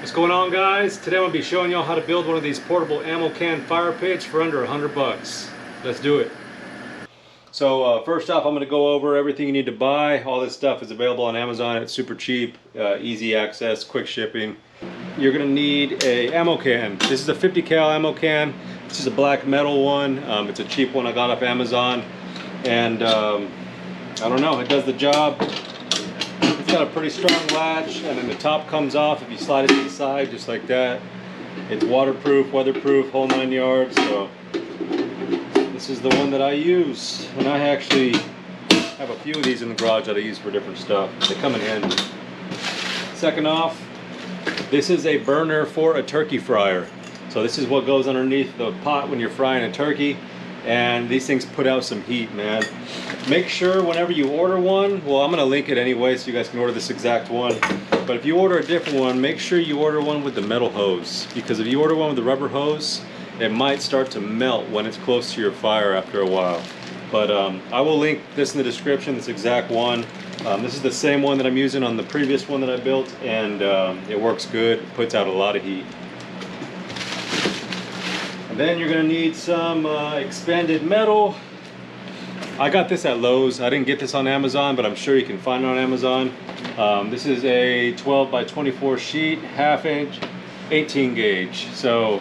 What's going on, guys? Today I'm going to be showing y'all how to build one of these portable ammo can fire pits for under 100 bucks. Let's do it. So first off, I'm going to go over everything you need to buy. All this stuff is available on Amazon. It's super cheap, easy access, quick shipping. You're going to need a ammo can. This is a 50 cal ammo can. This is a black metal one. It's a cheap one I got off Amazon, and I don't know, it does the job. It's got a pretty strong latch, and then the top comes off if you slide it to the side, just like that. It's waterproof, weatherproof, whole 9 yards. So this is the one that I use, and I actually have a few of these in the garage that I use for different stuff. They come in handy. Second off, this is a burner for a turkey fryer. So this is what goes underneath the pot when you're frying a turkey. And these things put out some heat, man. Make sure whenever you order one, well, I'm gonna link it anyway so you guys can order this exact one, but if you order a different one, make sure you order one with the metal hose, because if you order one with the rubber hose, it might start to melt when it's close to your fire after a while. But I will link this in the description, this exact one. This is the same one that I'm using on the previous one that I built, and it works good. It puts out a lot of heat. Then you're going to need some expanded metal. I got this at Lowe's. I didn't get this on Amazon, but I'm sure you can find it on Amazon. This is a 12 by 24 sheet, half inch, 18 gauge. So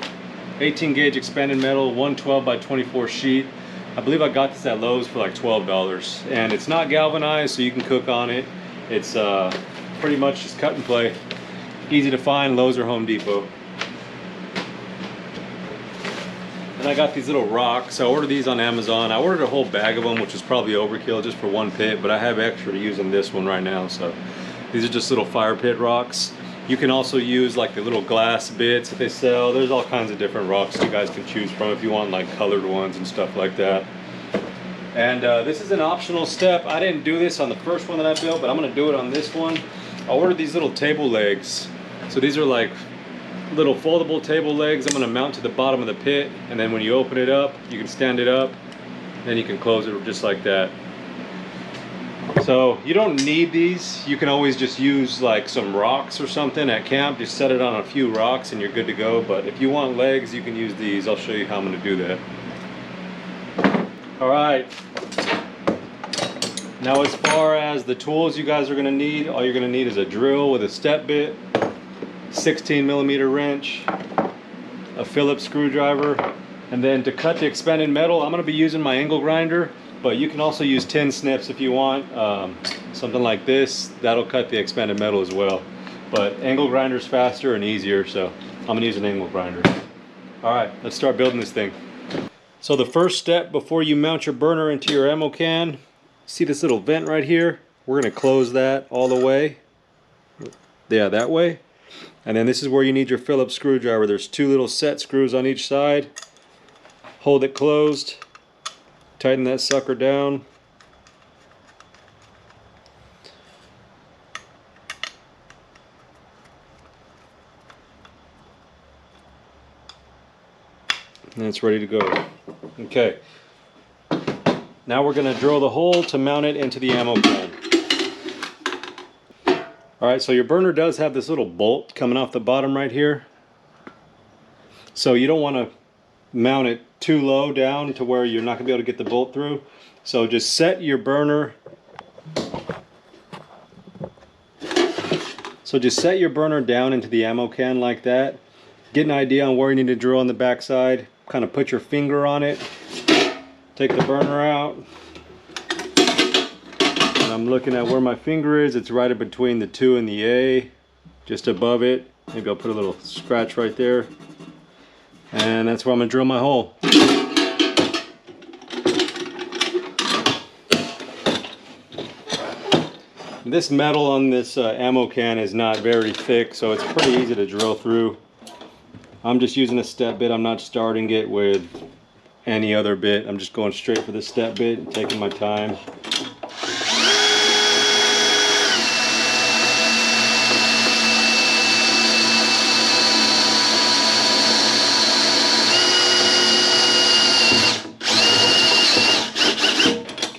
18 gauge expanded metal, one 12 by 24 sheet. I believe I got this at Lowe's for like $12. And it's not galvanized, so you can cook on it. It's pretty much just cut and play. Easy to find, Lowe's or Home Depot. And I got these little rocks. I ordered these on Amazon. I ordered a whole bag of them, which was probably overkill just for one pit, but I have extra to use in this one right now. So these are just little fire pit rocks. You can also use like the little glass bits that they sell. There's all kinds of different rocks you guys can choose from if you want like colored ones and stuff like that. And this is an optional step. I didn't do this on the first one that I built, but I'm gonna do it on this one. I ordered these little table legs. So these are like little foldable table legs. I'm going to mount to the bottom of the pit, and then when you open it up, you can stand it up, then you can close it just like that. So you don't need these. You can always just use like some rocks or something at camp. Just set it on a few rocks and you're good to go. But if you want legs, you can use these. I'll show you how I'm going to do that. Alright, now as far as the tools you guys are going to need, all you're going to need is a drill with a step bit, 16mm wrench, a Phillips screwdriver, and then to cut the expanded metal, I'm going to be using my angle grinder, but you can also use tin snips if you want. Something like this, that'll cut the expanded metal as well. But angle grinder is faster and easier, so I'm going to use an angle grinder. Alright, let's start building this thing. So the first step before you mount your burner into your ammo can, see this little vent right here? We're going to close that all the way. Yeah, that way. And then this is where you need your Phillips screwdriver. There's two little set screws on each side. Hold it closed. Tighten that sucker down. And it's ready to go. Okay. Now we're going to drill the hole to mount it into the ammo can. Alright, so your burner does have this little bolt coming off the bottom right here. So you don't want to mount it too low down to where you're not going to be able to get the bolt through. So just set your burner. Down into the ammo can like that. Get an idea on where you need to drill on the back side. Kind of put your finger on it. Take the burner out. I'm looking at where my finger is. It's right in between the 2 and the A, just above it. Maybe I'll put a little scratch right there, and that's where I'm gonna drill my hole. This metal on this ammo can is not very thick, so it's pretty easy to drill through. I'm just using a step bit. I'm not starting it with any other bit. I'm just going straight for the step bit and taking my time.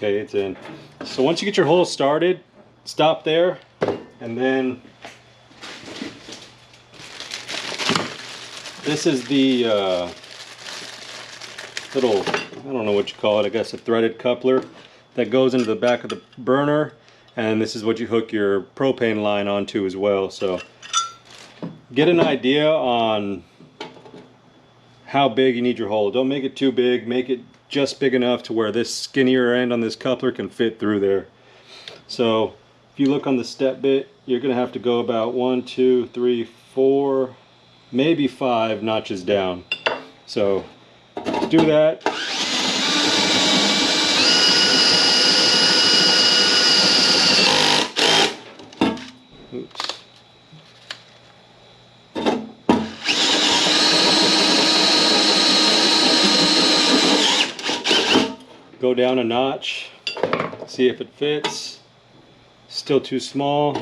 Okay, it's in. So once you get your hole started, stop there, and then This is the little, I don't know what you call it, I guess a threaded coupler that goes into the back of the burner, and this is what you hook your propane line onto as well. So get an idea on how big you need your hole. Don't make it too big, make it just big enough to where this skinnier end on this coupler can fit through there. So if you look on the step bit, you're gonna have to go about 1, 2, 3, 4, maybe 5 notches down. So do that. Oops. Go down a notch, see if it fits. Still too small.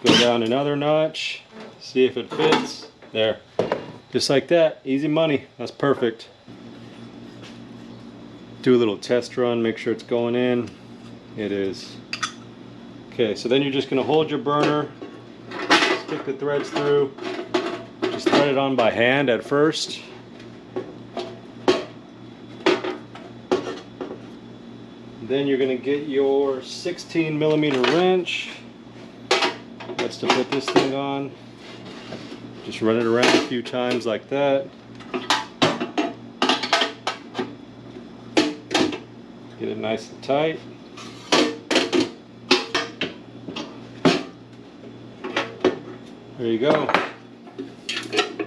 Go down another notch, see if it fits. There. Just like that. Easy money. That's perfect. Do a little test run, make sure it's going in. It is. Okay, so then you're just going to hold your burner, stick the threads through, just thread it on by hand at first. Then you're going to get your 16mm wrench. That's to put this thing on. Just run it around a few times like that. Get it nice and tight. There you go.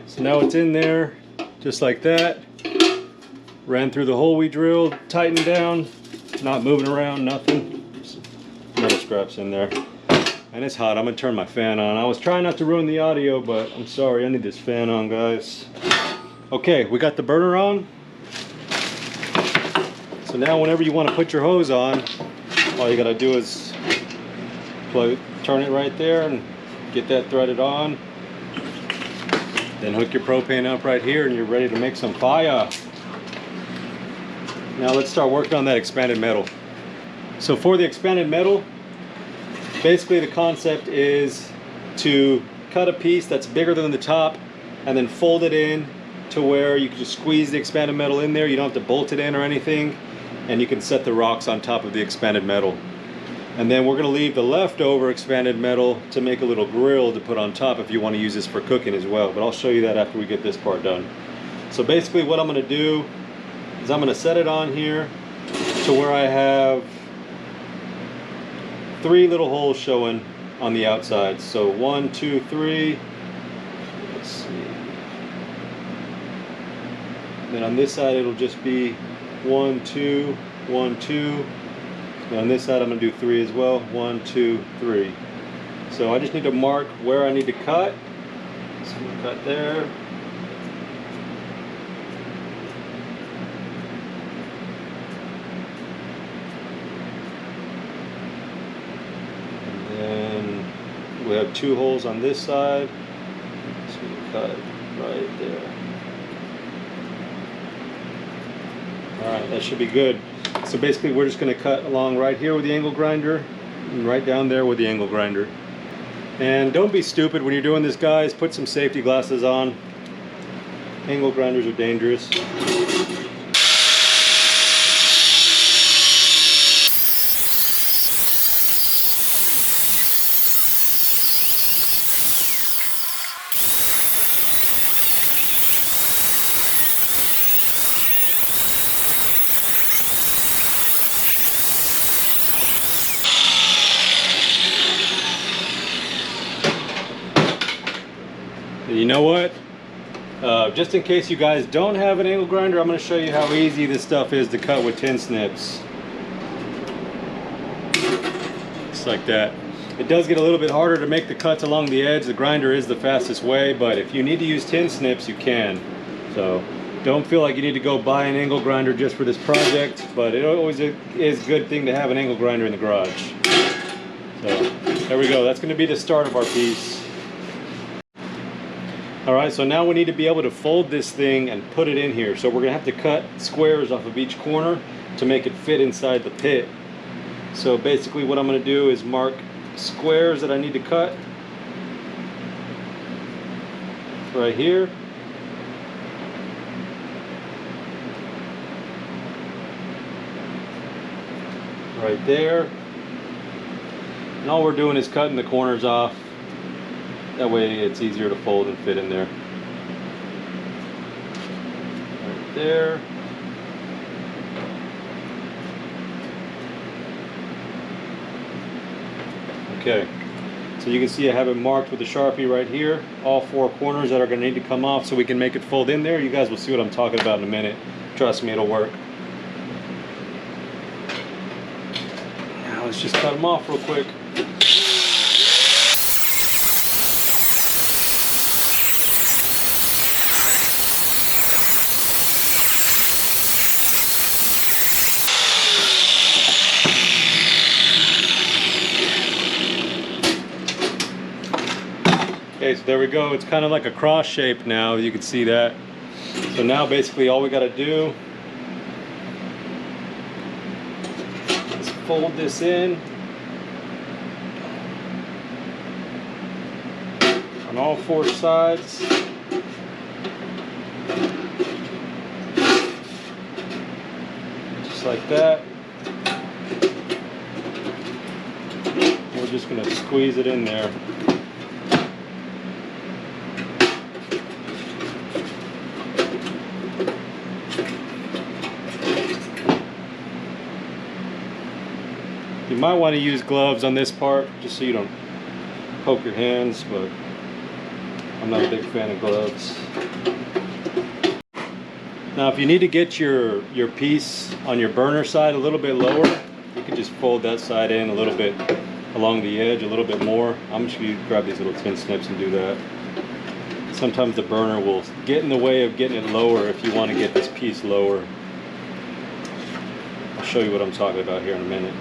So now it's in there, just like that. Ran through the hole we drilled, tightened down. Not moving around, nothing. Just metal scraps in there. And it's hot. I'm gonna turn my fan on. I was trying not to ruin the audio, but I'm sorry. I need this fan on, guys. Okay, we got the burner on. So now whenever you want to put your hose on, all you gotta do is turn it right there and get that threaded on. Then hook your propane up right here and you're ready to make some fire. Now let's start working on that expanded metal. So for the expanded metal, basically the concept is to cut a piece that's bigger than the top and then fold it in to where you can just squeeze the expanded metal in there. You don't have to bolt it in or anything, and you can set the rocks on top of the expanded metal. And then we're going to leave the leftover expanded metal to make a little grill to put on top if you want to use this for cooking as well, but I'll show you that after we get this part done. So basically what I'm going to do is I'm going to set it on here to where I have 3 little holes showing on the outside. So 1, 2, 3. Let's see. Then on this side it'll just be 1, 2, 1, 2. And on this side I'm going to do 3 as well. 1, 2, 3. So I just need to mark where I need to cut. So I'm going to cut there. We have 2 holes on this side, so we cut right there. Alright, that should be good. So basically we're just going to cut along right here with the angle grinder and right down there with the angle grinder. And don't be stupid when you're doing this, guys. Put some safety glasses on. Angle grinders are dangerous. You know what? Just in case you guys don't have an angle grinder, I'm going to show you how easy this stuff is to cut with tin snips. Just like that. It does get a little bit harder to make the cuts along the edge. The grinder is the fastest way, but if you need to use tin snips, you can. So don't feel like you need to go buy an angle grinder just for this project, but it always is a good thing to have an angle grinder in the garage. So there we go. That's going to be the start of our piece. Alright, so now we need to be able to fold this thing and put it in here. So we're going to have to cut squares off of each corner to make it fit inside the pit. So basically what I'm going to do is mark squares that I need to cut. right here. Right there. And all we're doing is cutting the corners off. That way it's easier to fold and fit in there. Right there. Okay, so you can see I have it marked with a Sharpie right here. All 4 corners that are going to need to come off so we can make it fold in there. You guys will see what I'm talking about in a minute. Trust me, it'll work. Now let's just cut them off real quick. Okay, so there we go. It's kind of like a cross shape now. You can see that. So now basically all we got to do is fold this in on all 4 sides. Just like that. We're just going to squeeze it in there. You might want to use gloves on this part just so you don't poke your hands, but I'm not a big fan of gloves. Now if you need to get your piece on your burner side a little bit lower, you can just fold that side in a little bit along the edge a little bit more. I'm just going to grab these little tin snips and do that. Sometimes the burner will get in the way of getting it lower if you want to get this piece lower. I'll show you what I'm talking about here in a minute.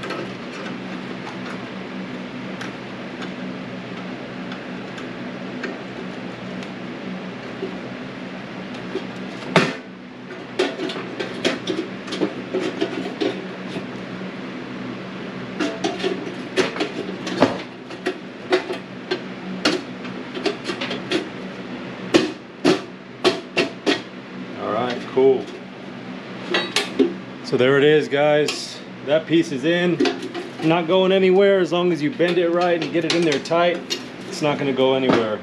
Cool. So there it is, guys. That piece is in. Not going anywhere as long as you bend it right and get it in there tight. It's not going to go anywhere.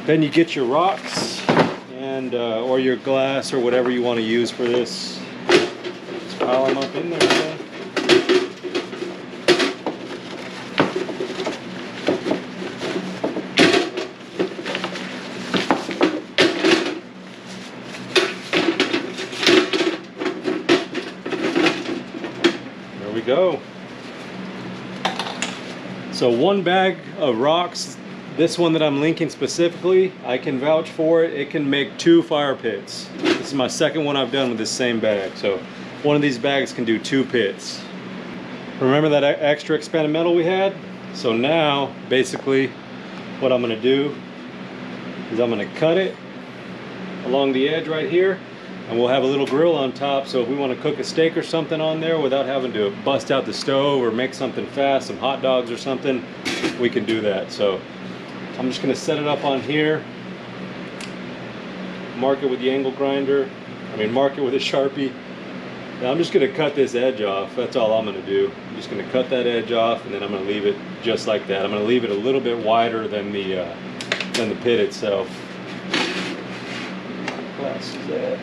Then you get your rocks and or your glass or whatever you want to use for this. Just pile them up in there, man. Go. So 1 bag of rocks, this one that I'm linking specifically, I can vouch for it. It can make 2 fire pits. This is my 2nd one I've done with this same bag. So one of these bags can do 2 pits. Remember that extra expanded metal we had? So now basically what I'm going to do is I'm going to cut it along the edge right here. And we'll have a little grill on top, so if we want to cook a steak or something on there without having to bust out the stove or make something fast, some hot dogs or something, we can do that. So I'm just going to set it up on here, mark it with the angle grinder, mark it with a Sharpie. Now I'm just going to cut this edge off. That's all I'm going to do. I'm just going to cut that edge off, and then I'm going to leave it just like that. I'm going to leave it a little bit wider than the pit itself. What glass is that?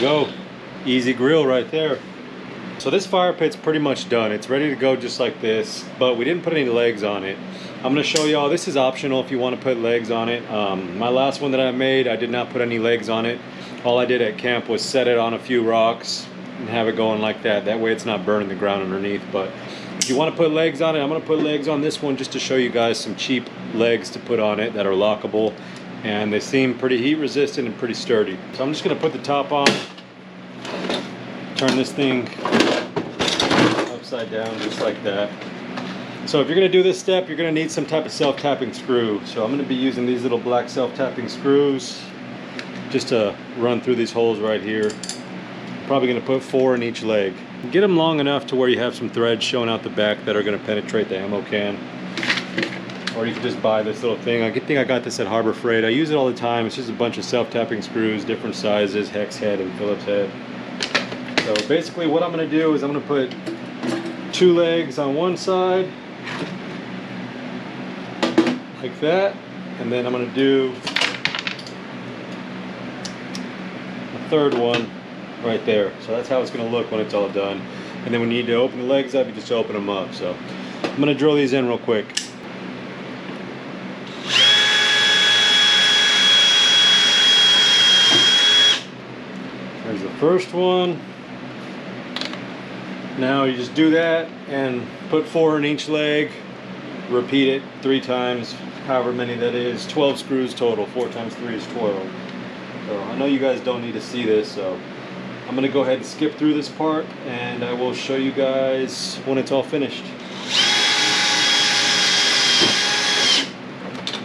Go. Easy grill right there. So this fire pit's pretty much done. It's ready to go just like this, but we didn't put any legs on it. I'm going to show y'all, this is optional if you want to put legs on it. My last one that I made, I did not put any legs on it. All I did at camp was set it on a few rocks and have it going like that. That way it's not burning the ground underneath. But if you want to put legs on it, I'm going to put legs on this one just to show you guys some cheap legs to put on it that are lockable. And they seem pretty heat resistant and pretty sturdy. So I'm just going to put the top on, turn this thing upside down just like that. So if you're going to do this step, you're going to need some type of self-tapping screw. So I'm going to be using these little black self-tapping screws just to run through these holes right here. Probably going to put 4 in each leg. Get them long enough to where you have some threads showing out the back that are going to penetrate the ammo can. Or you can just buy this little thing. I think I got this at Harbor Freight. I use it all the time. It's just a bunch of self-tapping screws, different sizes, hex head and Phillips head. So basically what I'm going to do is I'm going to put 2 legs on one side, like that, and then I'm going to do a third one right there. So that's how it's going to look when it's all done. And then when you need to open the legs up, you just open them up. So I'm going to drill these in real quick. There's the first one. Now you just do that and put 4 in each leg. Repeat it 3 times, however many that is. 12 screws total. 4 times 3 is 12. So I know you guys don't need to see this, so I'm going to go ahead and skip through this part and I will show you guys when it's all finished.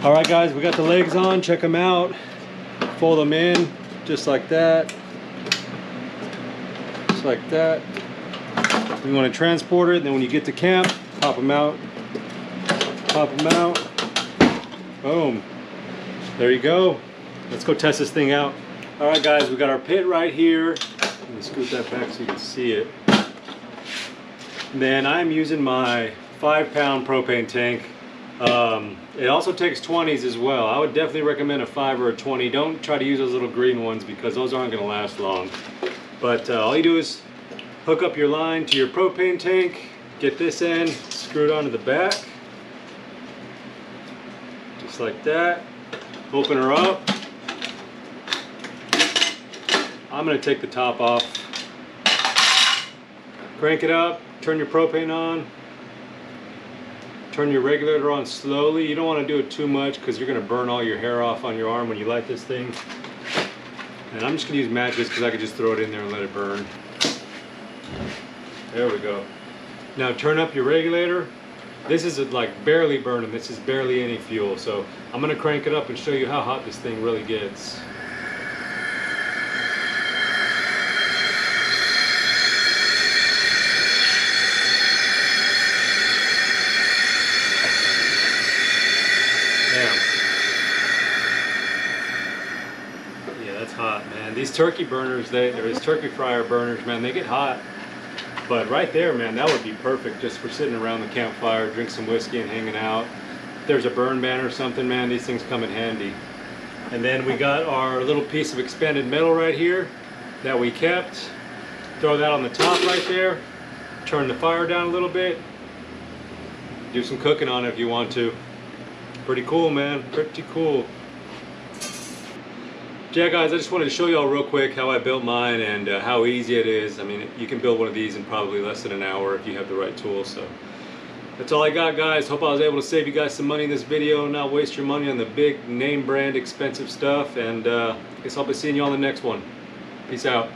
Alright guys, we got the legs on. Check them out. Fold them in just like that. Just like that. You want to transport it, and then when you get to camp, pop them out. Pop them out. Boom. There you go. Let's go test this thing out. Alright guys, we got our pit right here. Let me scoot that back so you can see it. And then I'm using my 5-pound propane tank. It also takes 20s as well. I would definitely recommend a 5 or a 20. Don't try to use those little green ones because those aren't going to last long. But all you do is hook up your line to your propane tank, get this end, screw it onto the back, just like that. Open her up. I'm going to take the top off. Crank it up, turn your propane on, turn your regulator on slowly. You don't want to do it too much because you're going to burn all your hair off on your arm when you light this thing. And I'm just going to use matches because I could just throw it in there and let it burn. There we go. Now turn up your regulator. This is like barely burning. This is barely any fuel. So I'm going to crank it up and show you how hot this thing really gets. Yeah, that's hot, man. These turkey burners, these turkey fryer burners, man, they get hot. But right there, man, that would be perfect just for sitting around the campfire, drink some whiskey and hanging out. If there's a burn ban or something, man, these things come in handy. And then we got our little piece of expanded metal right here that we kept. Throw that on the top right there. Turn the fire down a little bit. Do some cooking on it if you want to. Pretty cool, man, pretty cool. Yeah guys, I just wanted to show y'all real quick how I built mine and how easy it is. I mean, you can build one of these in probably less than an hour if you have the right tools. So that's all I got, guys. Hope I was able to save you guys some money in this video and not waste your money on the big name brand expensive stuff. And I guess I'll be seeing you on the next one. Peace out.